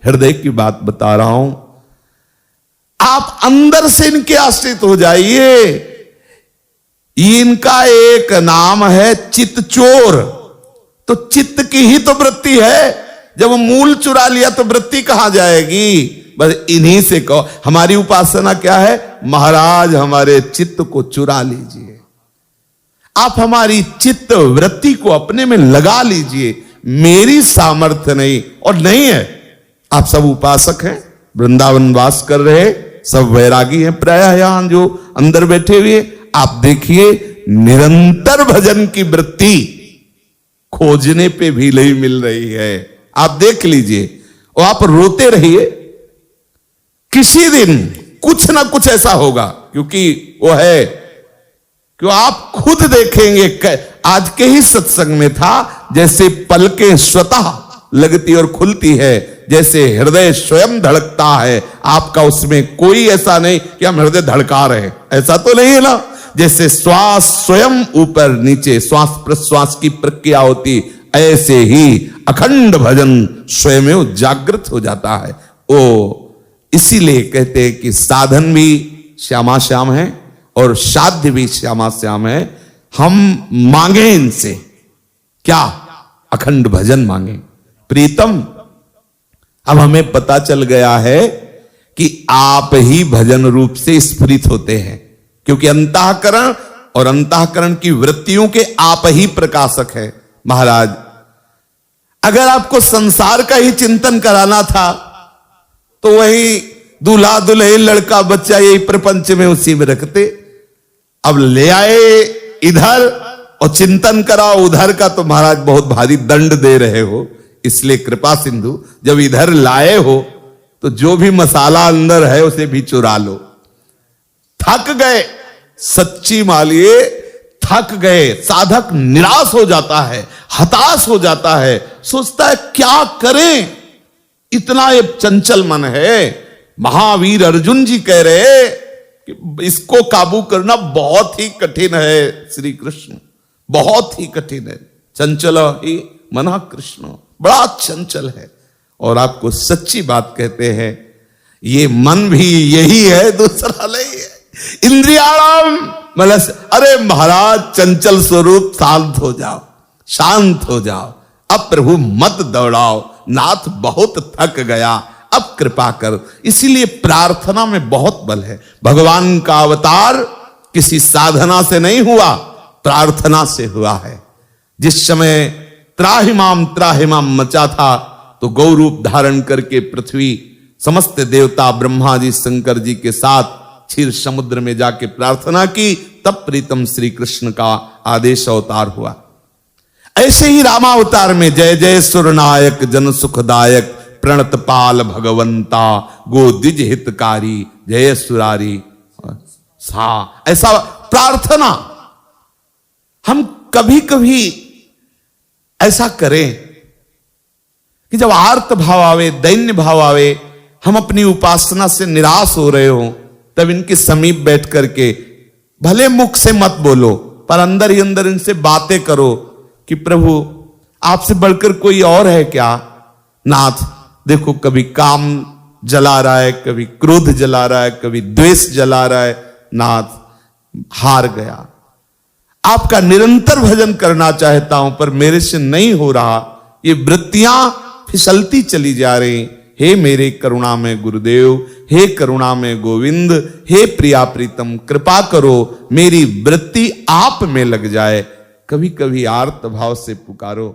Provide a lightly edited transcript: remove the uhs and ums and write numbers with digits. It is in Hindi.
हृदय की बात बता रहा हूं, आप अंदर से इनके आश्रित हो जाइए। इनका एक नाम है चित्त चोर। तो चित्त की ही तो वृत्ति है, जब मूल चुरा लिया तो वृत्ति कहां जाएगी? बस इन्हीं से कहो, हमारी उपासना क्या है? महाराज हमारे चित्त को चुरा लीजिए, आप हमारी चित्त वृत्ति को अपने में लगा लीजिए। मेरी सामर्थ्य नहीं और नहीं है। आप सब उपासक हैं, वृंदावन वास कर रहे, सब वैरागी हैं प्रायः यहां जो अंदर बैठे हुए। आप देखिए निरंतर भजन की वृत्ति खोजने पे भी नहीं मिल रही है। आप देख लीजिए और आप रोते रहिए, किसी दिन कुछ ना कुछ ऐसा होगा, क्योंकि वो है कि आप खुद देखेंगे। आज के ही सत्संग में था, जैसे पलकें स्वतः लगती और खुलती है, जैसे हृदय स्वयं धड़कता है आपका, उसमें कोई ऐसा नहीं कि हम हृदय धड़का रहे हैं, ऐसा तो नहीं है ना। जैसे श्वास स्वयं ऊपर नीचे श्वास प्रश्वास की प्रक्रिया होती, ऐसे ही अखंड भजन स्वयं जागृत हो जाता है। ओ इसीलिए कहते हैं कि साधन भी श्यामा श्याम है और साध्य भी श्यामा श्याम है। हम मांगे इनसे क्या? अखंड भजन मांगे। प्रीतम, अब हमें पता चल गया है कि आप ही भजन रूप से स्फुरित होते हैं, क्योंकि अंतःकरण और अंतःकरण की वृत्तियों के आप ही प्रकाशक है। महाराज, अगर आपको संसार का ही चिंतन कराना था तो वही दूल्हा दुल्हन लड़का बच्चा यही प्रपंच में उसी में रखते। अब ले आए इधर और चिंतन कराओ उधर का, तो महाराज बहुत भारी दंड दे रहे हो। इसलिए कृपा सिंधु, जब इधर लाए हो तो जो भी मसाला अंदर है उसे भी चुरा लो। थक गए, सच्ची मालिए थक गए। साधक निराश हो जाता है, हताश हो जाता है, सोचता है क्या करें, इतना ये चंचल मन है। महावीर अर्जुन जी कह रहे कि इसको काबू करना बहुत ही कठिन है श्री कृष्ण, बहुत ही कठिन है। चंचल ही मना कृष्ण, बड़ा चंचल है। और आपको सच्ची बात कहते हैं, ये मन भी यही है, दूसरा नहीं है। इंद्रियाणाम मतलब, अरे महाराज चंचल स्वरूप शांत हो जाओ, शांत हो जाओ, अब प्रभु मत दौड़ाओ, नाथ बहुत थक गया, अब कृपा कर। इसीलिए प्रार्थना में बहुत बल है। भगवान का अवतार किसी साधना से नहीं हुआ, प्रार्थना से हुआ है। जिस समय त्राहिमाम मचा था, तो गौ रूप धारण करके पृथ्वी समस्त देवता ब्रह्मा जी शंकर जी के साथ क्षीर समुद्र में जाके प्रार्थना की, तब प्रीतम श्री कृष्ण का आदेश अवतार हुआ। ऐसे ही रामावतार में जय जय सुरनायक जन सुखदायक प्रणत पाल भगवंता गो द्विज हितकारी जय सुरारी सा, ऐसा प्रार्थना हम कभी कभी ऐसा करें कि जब आर्त भाव आवे, दैन्य भाव आवे, हम अपनी उपासना से निराश हो रहे हो, तब इनके समीप बैठ करके भले मुख से मत बोलो, पर अंदर ही अंदर इनसे बातें करो कि प्रभु आपसे बढ़कर कोई और है क्या? नाथ देखो, कभी काम जला रहा है, कभी क्रोध जला रहा है, कभी द्वेष जला रहा है, नाथ हार गया। आपका निरंतर भजन करना चाहता हूं, पर मेरे से नहीं हो रहा, ये वृत्तियां फिसलती चली जा रही। हे मेरे करुणा में गुरुदेव, हे करुणा में गोविंद, हे प्रिया प्रीतम, कृपा करो मेरी वृत्ति आप में लग जाए। कभी कभी आर्त भाव से पुकारो।